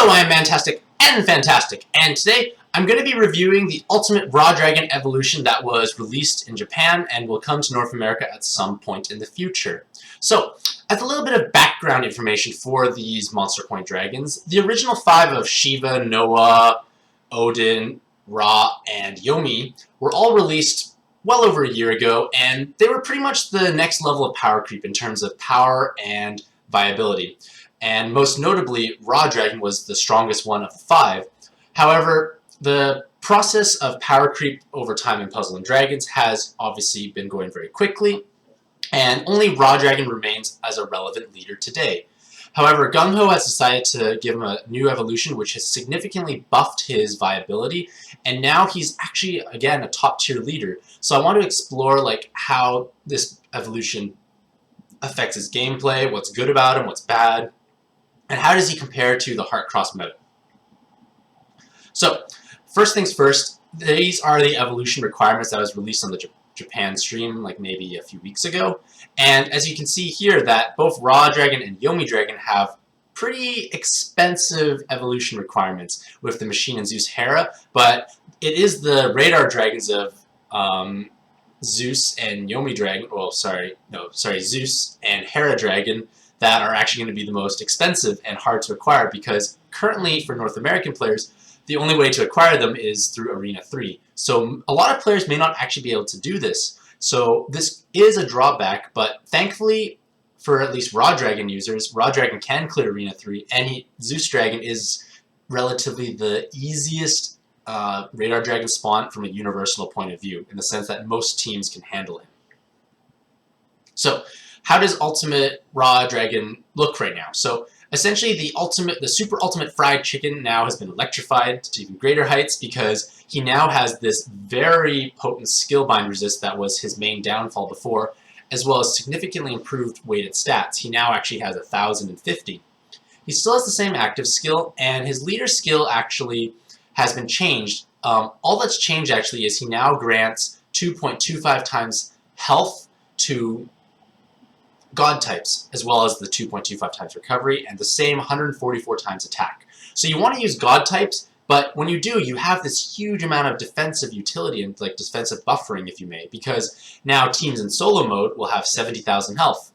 Hello, I am Mantastic and Fantastic, and today I'm going to be reviewing the Ultimate Raw Dragon evolution that was released in Japan and will come to North America at some point in the future. So, as a little bit of background information for these Monster Point dragons, the original 5 of Shiva, Noah, Odin, Ra, and Yomi were all released well over a year ago, and they were pretty much the next level of power creep in terms of power and viability. And most notably, Raw Dragon was the strongest one of the 5. However, the process of power creep over time in Puzzle and Dragons has obviously been going very quickly, and only Raw Dragon remains as a relevant leader today. However, Gung Ho has decided to give him a new evolution which has significantly buffed his viability, and now he's actually, again, a top-tier leader. So I want to explore how this evolution affects his gameplay, what's good about him, what's bad, and how does he compare to the Heart Cross meta? So, first things first, these are the evolution requirements that was released on the Japan stream maybe a few weeks ago. And as you can see here that both Raw Dragon and Yomi Dragon have pretty expensive evolution requirements with the Machine and Zeus Hera, but it is the Radar Dragons of Zeus and Yomi Dragon, Zeus and Hera Dragon that are actually going to be the most expensive and hard to acquire, because currently for North American players the only way to acquire them is through Arena 3. So a lot of players may not actually be able to do this. So this is a drawback, but thankfully for at least Raw Dragon users, Raw Dragon can clear Arena 3, and Zeus Dragon is relatively the easiest Radar Dragon spawn from a universal point of view, in the sense that most teams can handle him. So how does Ultimate Raw Dragon look right now? So essentially the super ultimate fried chicken now has been electrified to even greater heights, because he now has this very potent skill bind resist that was his main downfall before, as well as significantly improved weighted stats. He now actually has 1,050. He still has the same active skill, and his leader skill actually has been changed. All that's changed actually is he now grants 2.25 times health to God types, as well as the 2.25 times recovery, and the same 144 times attack. So you want to use God types, but when you do, you have this huge amount of defensive utility and defensive buffering, if you may, because now teams in solo mode will have 70,000 health.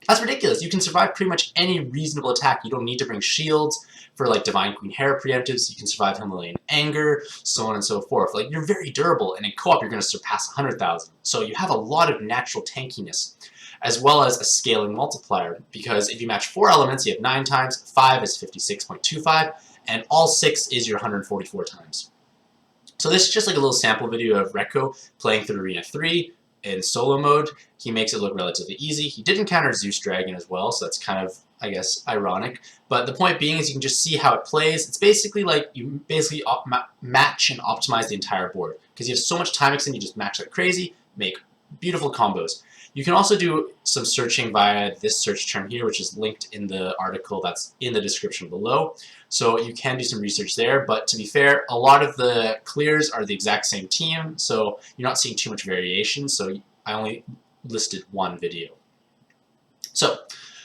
That's ridiculous. You can survive pretty much any reasonable attack. You don't need to bring shields for Divine Queen Hera preemptives. You can survive Himalayan Anger, so on and so forth. You're very durable, and in co-op you're going to surpass 100,000. So you have a lot of natural tankiness, as well as a scaling multiplier, because if you match 4 elements, you have 9 times, 5 is 56.25, and all 6 is your 144 times. So this is just a little sample video of Rekko playing through Arena 3 in solo mode. He makes it look relatively easy. He did encounter Zeus Dragon as well, so that's kind of, I guess, ironic. But the point being is you can just see how it plays. It's basically you match and optimize the entire board, because you have so much time extend, you just match like crazy, make beautiful combos. You can also do some searching via this search term here, which is linked in the article that's in the description below. So you can do some research there, but to be fair, a lot of the clears are the exact same team, so you're not seeing too much variation, so I only listed one video. So,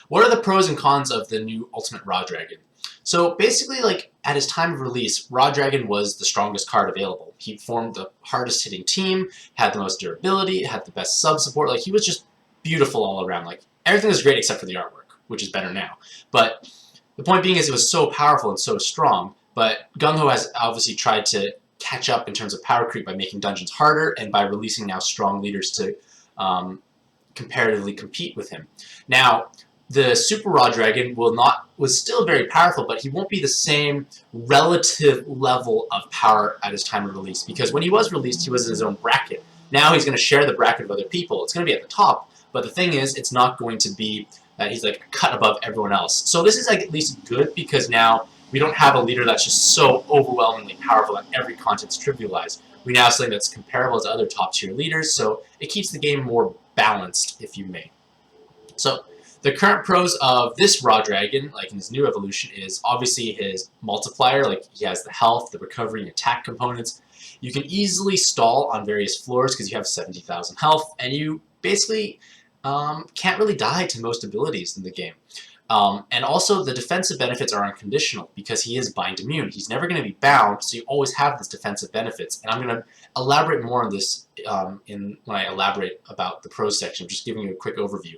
what are the pros and cons of the new Ultimate Raw Dragon? So basically, at his time of release, Raw Dragon was the strongest card available. He formed the hardest hitting team, had the most durability, had the best sub support. He was just beautiful all around. Everything was great except for the artwork, which is better now. But the point being is it was so powerful and so strong, but Gung Ho has obviously tried to catch up in terms of power creep by making dungeons harder and by releasing now strong leaders to comparatively compete with him. Now, the Super Raw Dragon was still very powerful, but he won't be the same relative level of power at his time of release, because when he was released, he was in his own bracket. Now he's going to share the bracket of other people. It's going to be at the top, but the thing is, it's not going to be that he's cut above everyone else. So this is at least good, because now we don't have a leader that's just so overwhelmingly powerful that every content's trivialized. We now have something that's comparable to other top tier leaders, so it keeps the game more balanced, if you may. So the current pros of this Raw Dragon, in his new evolution, is obviously his multiplier. He has the health, the recovery, and attack components. You can easily stall on various floors because you have 70,000 health, and you basically can't really die to most abilities in the game. And also, the defensive benefits are unconditional because he is bind immune. He's never going to be bound, so you always have this defensive benefits. And I'm going to elaborate more on this when I elaborate about the pros section. I'm just giving you a quick overview.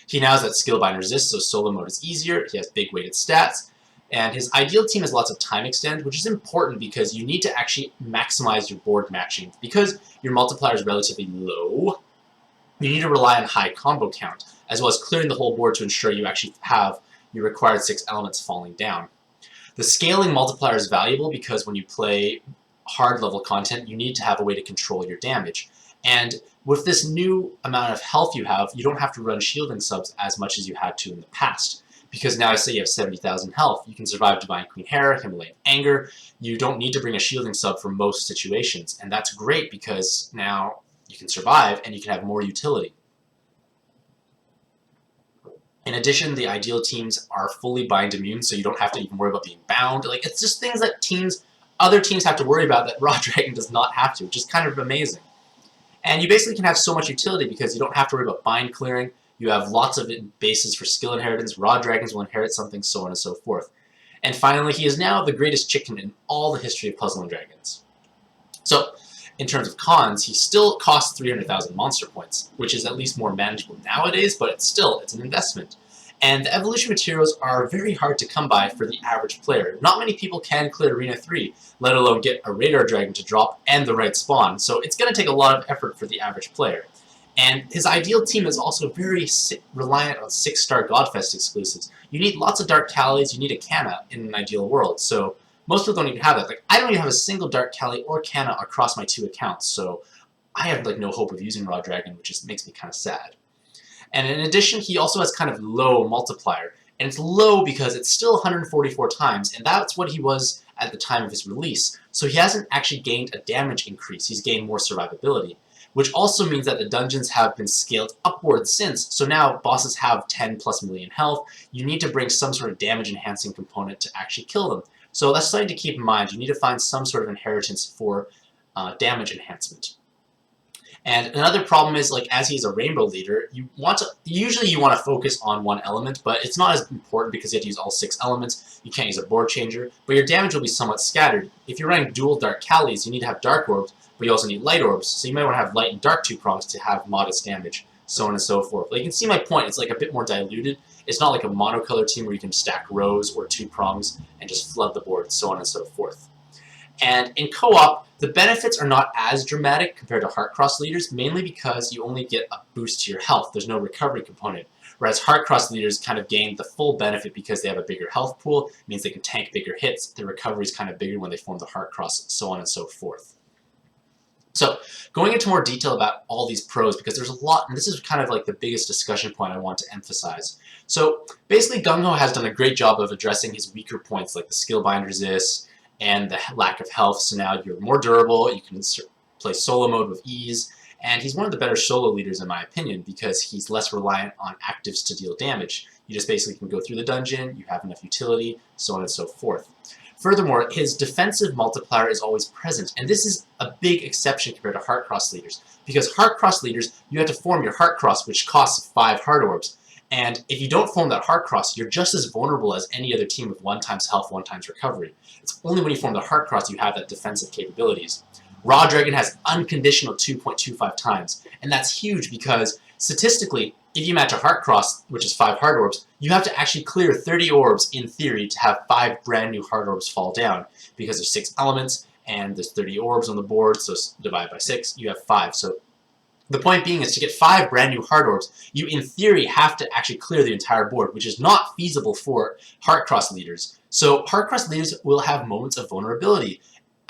He now has that skill bind resist, so solo mode is easier. He has big weighted stats. And his ideal team has lots of time extend, which is important because you need to actually maximize your board matching. Because your multiplier is relatively low, you need to rely on high combo count, as well as clearing the whole board to ensure you actually have your required 6 elements falling down. The scaling multiplier is valuable because when you play hard level content, you need to have a way to control your damage. And with this new amount of health you have, you don't have to run shielding subs as much as you had to in the past. Because now I say you have 70,000 health, you can survive Divine Queen Hera, Himalayan Anger. You don't need to bring a shielding sub for most situations, and that's great because now you can survive and you can have more utility. In addition, the ideal teams are fully bind immune, so you don't have to even worry about being bound. Like, it's just things that other teams have to worry about that Raw Dragon does not have to, which is kind of amazing. And you basically can have so much utility because you don't have to worry about bind clearing. You have lots of bases for skill inheritance. Raw Dragons will inherit something, so on and so forth. And finally, he is now the greatest chicken in all the history of Puzzle and Dragons. So, in terms of cons, he still costs 300,000 monster points, which is at least more manageable nowadays, but it's an investment. And the evolution materials are very hard to come by for the average player. Not many people can clear Arena 3, let alone get a Radar Dragon to drop and the right spawn, so it's going to take a lot of effort for the average player. And his ideal team is also very reliant on 6-star Godfest exclusives. You need lots of Dark Callies, you need a Canna in an ideal world, so most people don't even have that. Like, I don't even have a single Dark Callie or Canna across my 2 accounts, so I have like no hope of using Raw Dragon, which just makes me kind of sad. And in addition, he also has kind of low multiplier, and it's low because it's still 144 times, and that's what he was at the time of his release. So he hasn't actually gained a damage increase, he's gained more survivability. Which also means that the dungeons have been scaled upwards since, so now bosses have 10+ million health. You need to bring some sort of damage enhancing component to actually kill them. So that's something to keep in mind. You need to find some sort of inheritance for damage enhancement. And another problem is, like, as he's a rainbow leader, usually you want to focus on one element, but it's not as important because you have to use all 6 elements. You can't use a board changer, but your damage will be somewhat scattered. If you're running dual Dark Callies, you need to have Dark Orbs, but you also need Light Orbs, so you might want to have Light and Dark 2 prongs to have modest damage, so on and so forth. But you can see my point, it's like a bit more diluted. It's not like a monocolor team where you can stack rows or 2 prongs and just flood the board, so on and so forth. And in co-op, the benefits are not as dramatic compared to Heartcross leaders, mainly because you only get a boost to your health. There's no recovery component. Whereas Heartcross leaders kind of gain the full benefit because they have a bigger health pool. It means they can tank bigger hits. Their recovery is kind of bigger when they form the Heartcross, so on and so forth. So, going into more detail about all these pros, because there's a lot, and this is kind of like the biggest discussion point I want to emphasize. So, basically, Gung-Ho has done a great job of addressing his weaker points, like the skill bind resist and the lack of health, so now you're more durable, you can play solo mode with ease, and he's one of the better solo leaders in my opinion, because he's less reliant on actives to deal damage. You just basically can go through the dungeon, you have enough utility, so on and so forth. Furthermore, his defensive multiplier is always present, and this is a big exception compared to Heartcross leaders. Because Heartcross leaders, you have to form your Heartcross, which costs 5 Heart Orbs. And if you don't form that Heartcross, you're just as vulnerable as any other team with 1 times health, 1 times recovery. It's only when you form the Heartcross you have that defensive capabilities. Raw Dragon has unconditional 2.25 times, and that's huge because statistically, if you match a Heartcross, which is 5 Heart Orbs, you have to actually clear 30 orbs in theory to have 5 brand new Heart Orbs fall down, because there's 6 elements and there's 30 orbs on the board, so divide by 6, you have 5. So the point being is to get 5 brand new Heart Orbs, you in theory have to actually clear the entire board, which is not feasible for Heartcross leaders. So Heartcross leaders will have moments of vulnerability.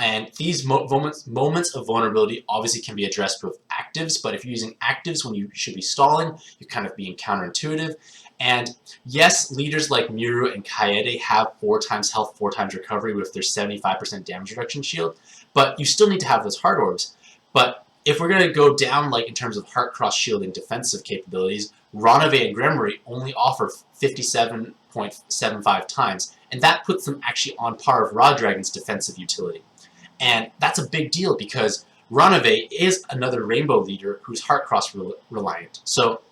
And these moments of vulnerability obviously can be addressed with actives, but if you're using actives when you should be stalling, you're kind of being counterintuitive. And yes, leaders like Miru and Kaede have 4 times health, 4 times recovery with their 75% damage reduction shield, but you still need to have those Heart Orbs. But if we're going to go down like in terms of Heartcross shielding defensive capabilities, Ronave and Gremory only offer 57.75 times, and that puts them actually on par with Raw Dragon's defensive utility. And that's a big deal because Ronave is another rainbow leader who's Heartcross reliant. So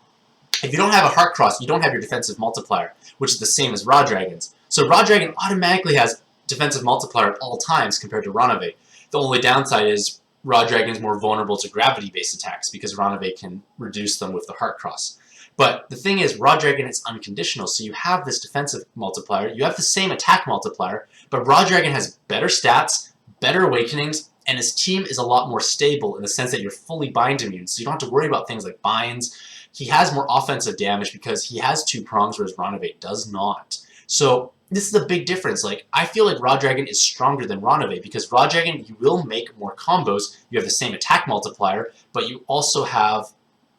If you don't have a Heart Cross, you don't have your defensive multiplier, which is the same as Raw Dragons. So Raw Dragon automatically has defensive multiplier at all times compared to Ranove. The only downside is Raw Dragon is more vulnerable to gravity-based attacks because Ranove can reduce them with the Heart Cross. But the thing is, Raw Dragon is unconditional, so you have this defensive multiplier, you have the same attack multiplier, but Raw Dragon has better stats, better awakenings, and his team is a lot more stable in the sense that you're fully bind immune, so you don't have to worry about things like binds. He has more offensive damage because he has 2 prongs, whereas Ranove does not. So this is a big difference. Like, I feel like Raw Dragon is stronger than Ranove because Raw Dragon, you will make more combos. You have the same attack multiplier, but you also have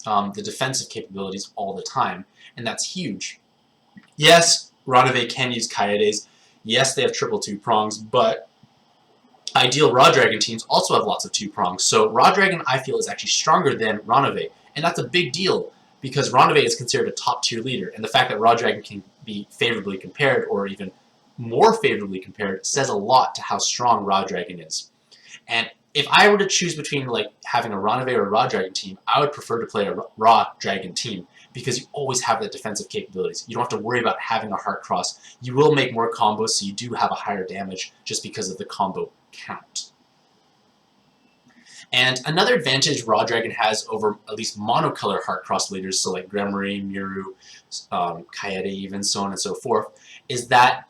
the defensive capabilities all the time, and that's huge. Yes, Ranove can use Kaedes. Yes, they have triple 2 prongs, but ideal Raw Dragon teams also have lots of 2 prongs. So Raw Dragon, I feel, is actually stronger than Ranove, and that's a big deal because Ranove is considered a top-tier leader, and the fact that Raw Dragon can be favorably compared, or even more favorably compared, says a lot to how strong Raw Dragon is. And if I were to choose between like having a Ranove or a Raw Dragon team, I would prefer to play a Raw Dragon team because you always have the defensive capabilities. You don't have to worry about having a Heart Cross. You will make more combos, so you do have a higher damage just because of the combo count. And another advantage Raw Dragon has over at least monocolor Heart Cross leaders, so like Gremory, Miru, Kaede, even so on and so forth, is that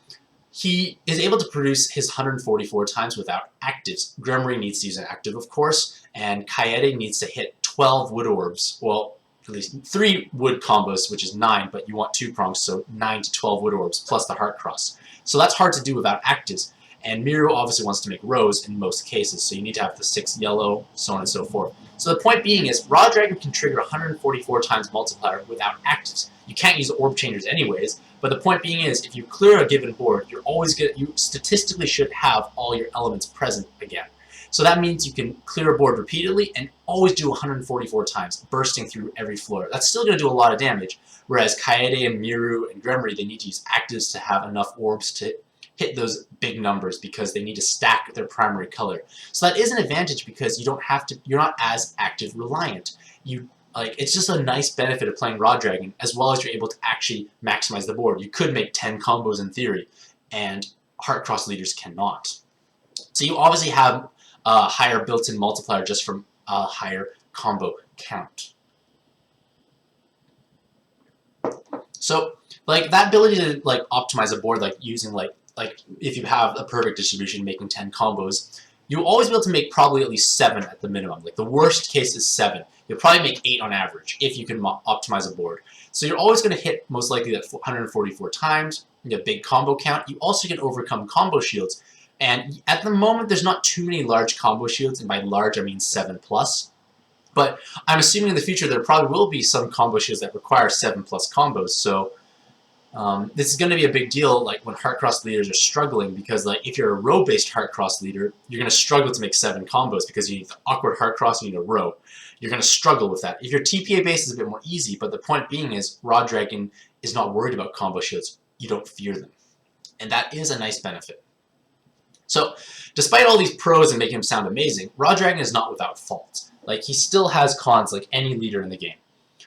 he is able to produce his 144 times without actives. Gremory needs to use an active, of course, and Kaede needs to hit 12 wood orbs. Well, at least 3 wood combos, which is 9, but you want 2 prongs, so 9 to 12 wood orbs, plus the Heart Cross. So that's hard to do without actives. And Miru obviously wants to make Rose in most cases, so you need to have the 6 yellow, so on and so forth. So the point being is, Raw Dragon can trigger 144 times multiplier without actives. You can't use orb changers anyways, but the point being is, if you clear a given board, you statistically should have all your elements present again. So that means you can clear a board repeatedly and always do 144 times, bursting through every floor. That's still going to do a lot of damage, whereas Kaede and Miru and Gremory, they need to use actives to have enough orbs to hit those big numbers because they need to stack their primary color. So that is an advantage because you're not as active reliant. It's just a nice benefit of playing Raw Dragon, as well as you're able to actually maximize the board. You could make 10 combos in theory, and Heart Cross leaders cannot. So you obviously have a higher built-in multiplier just from a higher combo count. So like that ability to like optimize a board, like using like if you have a perfect distribution making 10 combos, you'll always be able to make probably at least 7 at the minimum. Like the worst case is 7. You'll probably make 8 on average if you can optimize a board. So you're always going to hit most likely that 144 times, you have big combo count. You also can overcome combo shields. And at the moment, there's not too many large combo shields, and by large I mean 7+. But I'm assuming in the future there probably will be some combo shields that require 7+ combos. So this is going to be a big deal like when Heart Cross leaders are struggling, because like if you're a row-based Heart Cross leader, you're going to struggle to make 7 combos because you need the awkward Heart Cross, you need a row. You're going to struggle with that. If your TPA base is a bit more easy, but the point being is Raw Dragon is not worried about combo shields. You don't fear them. And that is a nice benefit. So despite all these pros and making him sound amazing, Raw Dragon is not without fault. Like he still has cons like any leader in the game.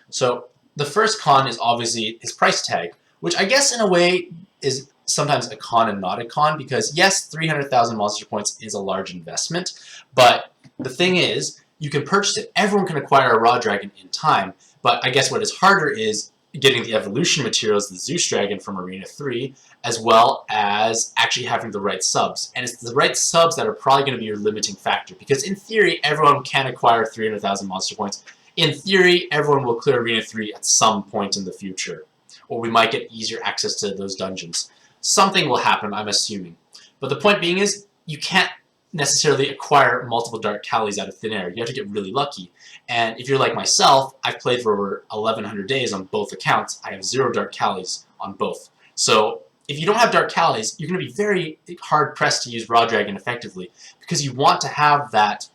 So the first con is obviously his price tag, which I guess in a way is sometimes a con and not a con, because yes, 300,000 monster points is a large investment, but the thing is, you can purchase it. Everyone can acquire a Raw Dragon in time, but I guess what is harder is getting the evolution materials, the Zeus Dragon from Arena 3, as well as actually having the right subs. And it's the right subs that are probably going to be your limiting factor, because in theory, everyone can acquire 300,000 monster points. In theory, everyone will clear Arena 3 at some point in the future, or we might get easier access to those dungeons. Something will happen, I'm assuming. But the point being is, you can't necessarily acquire multiple Dark Callies out of thin air. You have to get really lucky. And if you're like myself, I've played for over 1,100 days on both accounts. I have 0 Dark Callies on both. So if you don't have Dark Callies, you're going to be very hard-pressed to use Raw Dragon effectively, because you want to have that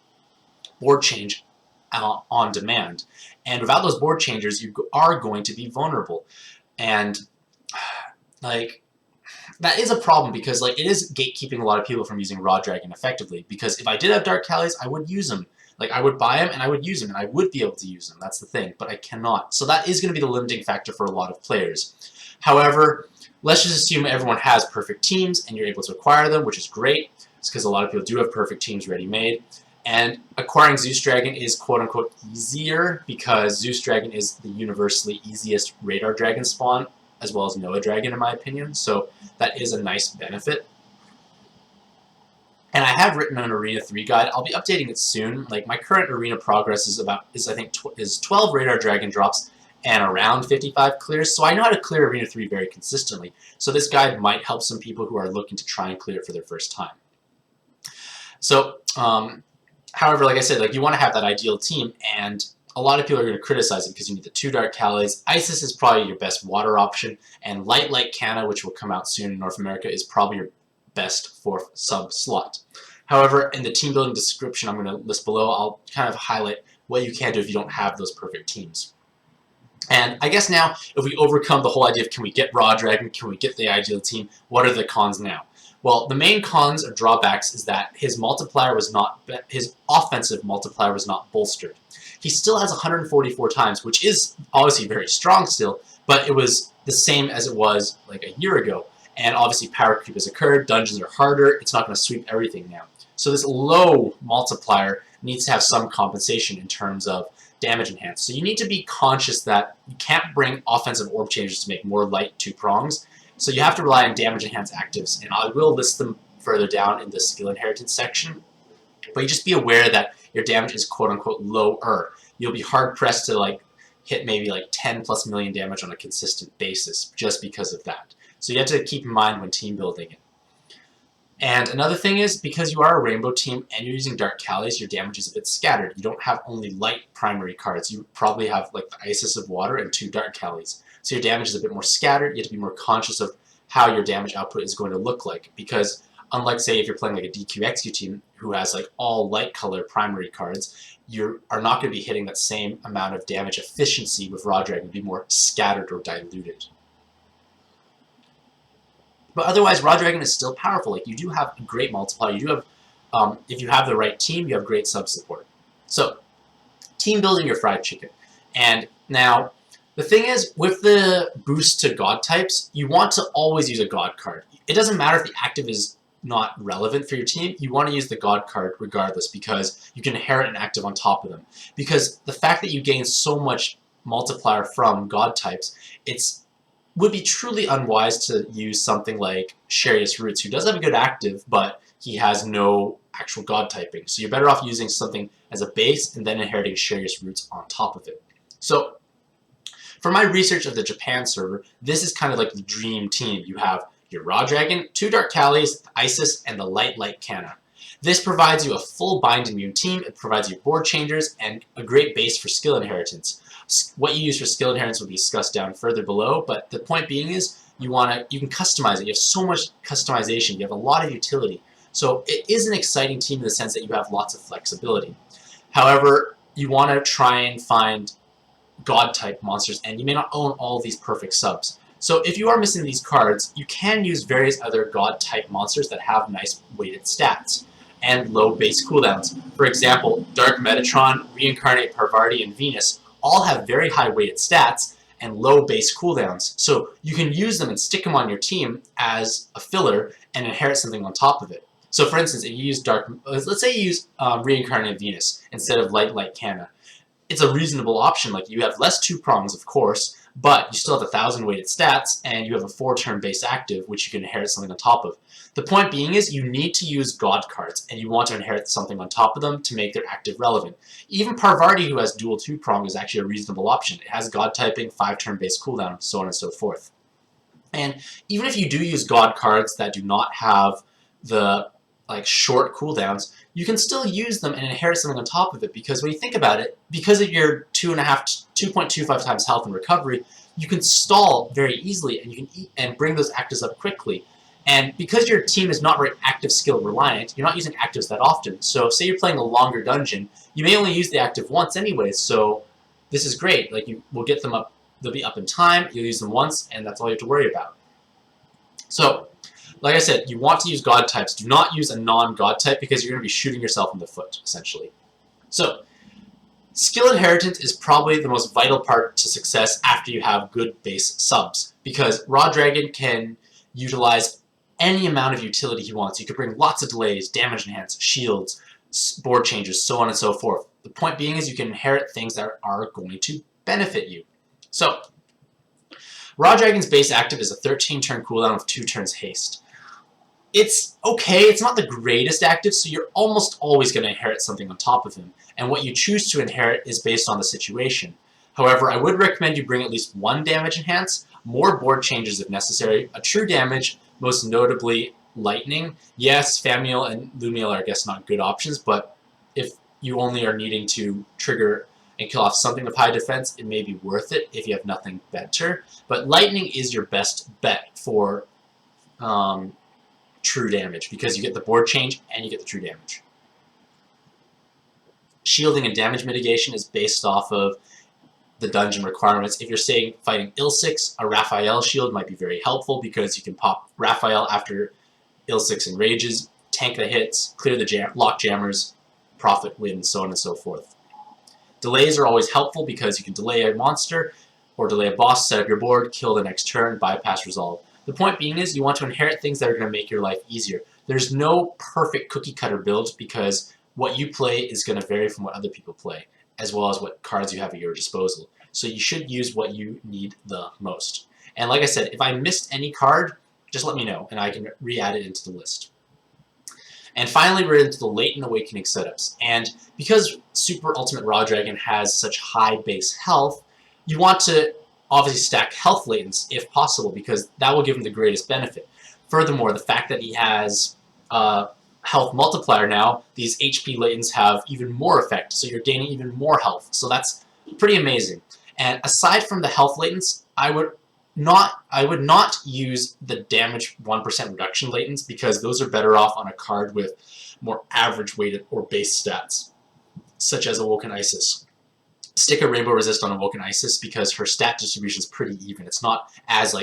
board change on demand. And without those board changers, you are going to be vulnerable. And like that is a problem, because like it is gatekeeping a lot of people from using Raw Dragon effectively, because if I did have Dark Callies, I would use them. Like, I would buy them and I would use them, and I would be able to use them. That's the thing, but I cannot. So that is going to be the limiting factor for a lot of players. However, let's just assume everyone has perfect teams and you're able to acquire them, which is great. It's because a lot of people do have perfect teams ready-made. And acquiring Zeus Dragon is quote-unquote easier because Zeus Dragon is the universally easiest Radar Dragon spawn, as well as Noah Dragon in my opinion. So that is a nice benefit. And I have written an Arena 3 guide. I'll be updating it soon. Like, my current Arena progress is I think 12 Radar Dragon drops and around 55 clears. So I know how to clear Arena 3 very consistently. So this guide might help some people who are looking to try and clear it for their first time. So, however, like I said, like, you want to have that ideal team, and a lot of people are going to criticize it because you need the 2 Dark Callies. Isis is probably your best water option, and Light Canna, which will come out soon in North America, is probably your best 4th sub slot. However, in the team building description I'm going to list below, I'll kind of highlight what you can do if you don't have those perfect teams. And I guess now, if we overcome the whole idea of can we get Raw Dragon, can we get the ideal team, what are the cons now? Well, the main cons or drawbacks is that his offensive multiplier was not bolstered. He still has 144 times, which is obviously very strong still, but it was the same as it was like a year ago. And obviously power creep has occurred, dungeons are harder, it's not going to sweep everything now. So this low multiplier needs to have some compensation in terms of damage enhance. So you need to be conscious that you can't bring offensive orb changes to make more light 2 prongs. So you have to rely on damage enhance actives, and I will list them further down in the skill inheritance section. But you just be aware that your damage is quote-unquote lower. You'll be hard-pressed to like hit maybe like 10+ million damage on a consistent basis just because of that. So you have to keep in mind when team building it. And another thing is, because you are a rainbow team and you're using Dark Callies, your damage is a bit scattered. You don't have only light primary cards. You probably have like the Isis of Water and 2 Dark Callies. So your damage is a bit more scattered. You have to be more conscious of how your damage output is going to look like. Because unlike, say, if you're playing like a DQXQ team who has like all light color primary cards, you are not going to be hitting that same amount of damage efficiency with Raw Dragon. It'll be more scattered or diluted. But otherwise, Raw Dragon is still powerful. Like, you do have a great multiplier. You do have, if you have the right team, you have great sub support. So, team building your fried chicken. And now, the thing is, with the boost to God types, you want to always use a God card. It doesn't matter if the active is not relevant for your team. You want to use the God card regardless because you can inherit an active on top of them. Because the fact that you gain so much multiplier from God types, would be truly unwise to use something like Sharius Roots, who does have a good active, but he has no actual God typing. So you're better off using something as a base and then inheriting Sharius Roots on top of it. So for my research of the Japan server, this is kind of like the dream team. You have your Raw Dragon, 2 Dark Callies, Isis, and the Light Canna. This provides you a full bind immune team. It provides you board changers and a great base for skill inheritance. What you use for skill inheritance will be discussed down further below, but the point being is you can customize it. You have so much customization. You have a lot of utility. So it is an exciting team in the sense that you have lots of flexibility. However, you want to try and find God-type monsters, and you may not own all these perfect subs. So if you are missing these cards, you can use various other God-type monsters that have nice weighted stats and low base cooldowns. For example, Dark Metatron, Reincarnate Parvati, and Venus all have very high weighted stats and low base cooldowns. So you can use them and stick them on your team as a filler and inherit something on top of it. So for instance, if you use let's say you use Reincarnated Venus instead of Light Canna. It's a reasonable option. Like, you have less 2 prongs, of course, but you still have 1,000 weighted stats and you have a 4-turn base active, which you can inherit something on top of. The point being is you need to use God cards, and you want to inherit something on top of them to make their active relevant. Even Parvati, who has dual 2-prong, is actually a reasonable option. It has God typing, 5-turn base cooldown, so on and so forth. And even if you do use God cards that do not have the short cooldowns, you can still use them and inherit something on top of it, because when you think about it, because of your 2.25 times health and recovery, you can stall very easily and you can and bring those actives up quickly. And because your team is not very active skill reliant, you're not using actives that often. So say you're playing a longer dungeon, you may only use the active once anyways, so this is great. Like, you will get them up, they'll be up in time, you'll use them once, and that's all you have to worry about. So, like I said, you want to use God types. Do not use a non-God type because you're going to be shooting yourself in the foot, essentially. So, skill inheritance is probably the most vital part to success after you have good base subs, because Raw Dragon can utilize any amount of utility he wants. You could bring lots of delays, damage enhance, shields, board changes, so on and so forth. The point being is you can inherit things that are going to benefit you. So, Raw Dragon's base active is a 13-turn cooldown with 2 turns haste. It's okay, it's not the greatest active, so you're almost always going to inherit something on top of him, and what you choose to inherit is based on the situation. However, I would recommend you bring at least 1 damage enhance, more board changes if necessary, a true damage, most notably lightning. Yes, Famiel and Lumiel are, I guess, not good options, but if you only are needing to trigger and kill off something of high defense, it may be worth it if you have nothing better. But lightning is your best bet for true damage, because you get the board change and you get the true damage. Shielding and damage mitigation is based off of the dungeon requirements. If you're saying fighting Ilsix, a Raphael shield might be very helpful because you can pop Raphael after Ilsix enrages, tank the hits, clear the lock jammers, profit wins, so on and so forth. Delays are always helpful because you can delay a monster or delay a boss, set up your board, kill the next turn, bypass resolve. The point being is you want to inherit things that are going to make your life easier. There's no perfect cookie cutter build because what you play is going to vary from what other people play, as well as what cards you have at your disposal. So you should use what you need the most. And like I said, if I missed any card, just let me know and I can re-add it into the list. And finally, we're into the Latent Awakening setups. And because Super Ultimate Raw Dragon has such high base health, you want to obviously stack health Latents if possible, because that will give him the greatest benefit. Furthermore, the fact that he has health multiplier now, these HP Latents have even more effect, so you're gaining even more health. So that's pretty amazing. And aside from the health Latents, I would not use the damage 1% reduction Latents, because those are better off on a card with more average weighted or base stats, such as Awoken Isis. Stick a Rainbow Resist on Awoken Isis because her stat distribution is pretty even. It's not as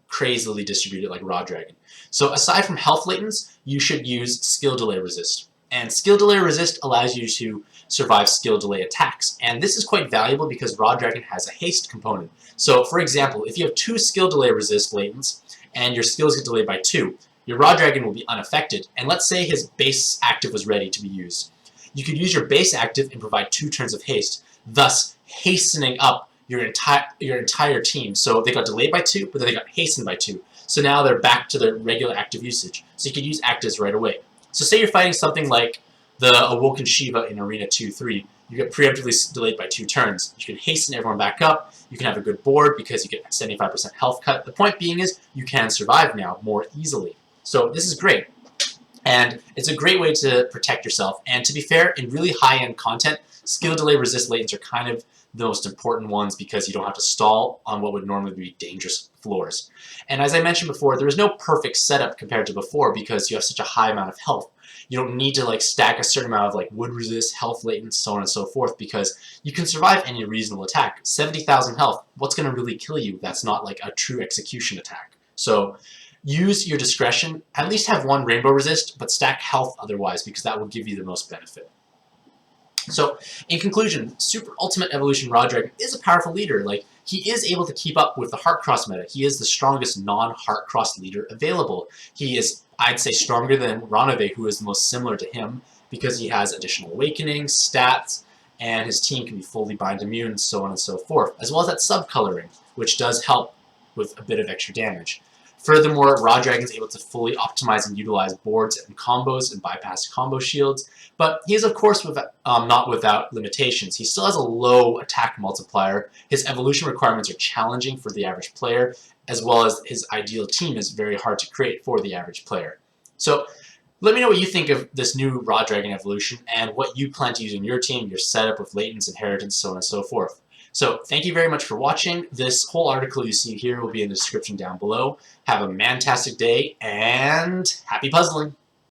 crazily distributed like Raw Dragon. So aside from health Latents, you should use Skill Delay Resist. And Skill Delay Resist allows you to survive skill delay attacks. And this is quite valuable because Raw Dragon has a haste component. So for example, if you have 2 Skill Delay Resist Latents and your skills get delayed by 2, your Raw Dragon will be unaffected. And let's say his base active was ready to be used. You could use your base active and provide 2 turns of haste, thus hastening up your entire team. So they got delayed by 2, but then they got hastened by 2. So now they're back to their regular active usage. So you could use actives right away. So say you're fighting something like the Awoken Shiva in Arena 2-3. You get preemptively delayed by 2 turns. You can hasten everyone back up. You can have a good board because you get 75% health cut. The point being is you can survive now more easily. So this is great. And it's a great way to protect yourself. And to be fair, in really high-end content, skill delay resist Latents are kind of the most important ones because you don't have to stall on what would normally be dangerous floors. And as I mentioned before, there is no perfect setup compared to before because you have such a high amount of health. You don't need to stack a certain amount of wood resist, health Latents, so on and so forth, because you can survive any reasonable attack. 70,000 health, what's going to really kill you? That's not a true execution attack. So use your discretion. At least have 1 rainbow resist, but stack health otherwise because that will give you the most benefit. So, in conclusion, Super Ultimate Evolution Raw Dragon is a powerful leader. He is able to keep up with the Heartcross meta. He is the strongest non-Heartcross leader available. He is, I'd say, stronger than Ranove, who is the most similar to him, because he has additional awakenings, stats, and his team can be fully bind immune, so on and so forth, as well as that sub-coloring, which does help with a bit of extra damage. Furthermore, Raw Dragon is able to fully optimize and utilize boards and combos and bypass combo shields, but he is of course not without limitations. He still has a low attack multiplier, his evolution requirements are challenging for the average player, as well as his ideal team is very hard to create for the average player. So let me know what you think of this new Raw Dragon evolution and what you plan to use in your team, your setup with Latents, inheritance, so on and so forth. So thank you very much for watching. This whole article you see here will be in the description down below. Have a mantastic day and happy puzzling!